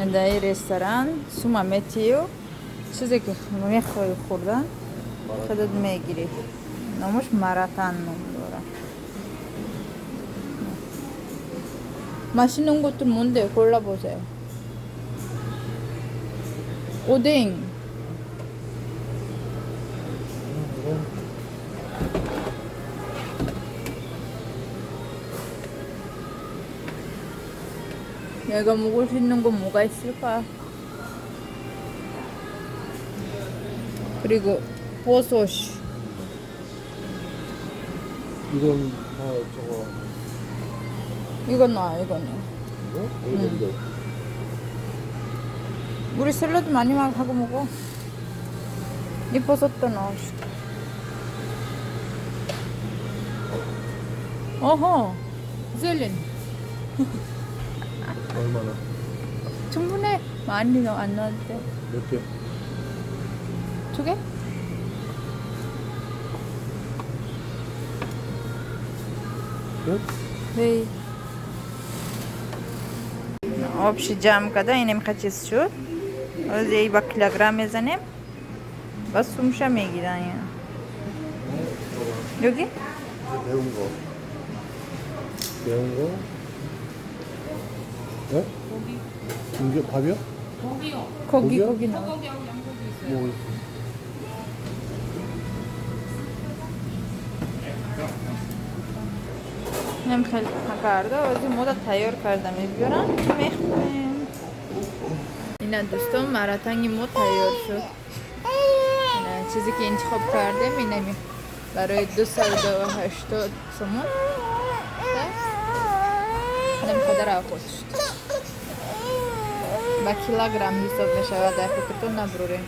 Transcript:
در این رستوران سوما متیو چیزی که میخوای خوردن خودت میگیری. نامش مراتان نام داره. 맛있는 것들 뭔데 골라보세요. 오뎅. 얘가 먹을 수 있는 건 뭐가 있을까? 그리고 버섯. 이건 저거 이건 나 이거는. 이거? 이거 우리 샐러드 많이 하고 먹어. 이 버섯도 넣어. 어허, 젤린. 얼마나? 충분해. 많이 안 넣어도 돼. 몇 개? 2개? 끝? 네. آبش جمع کرده اینم خچیز شد. از یه با کیلوگرم میزنیم. بس سومشه میگیرن یا. 여기? 매운 거. 매운 거? 네? 고기. 이게 밥이요? 고기 고기요? 고기 넣어. 뭐 اینم خیلی کرده و از این مدت تیار کرده میبیارن میخوریم. اینا دوستان مراتنگ ما تیار شد. اینا چیزی که انتخاب کردیم اینمی برای 280 سومون. اینم قدر خود شد. با کیلوگرم حساب میشه و در فکرتون نبروریم.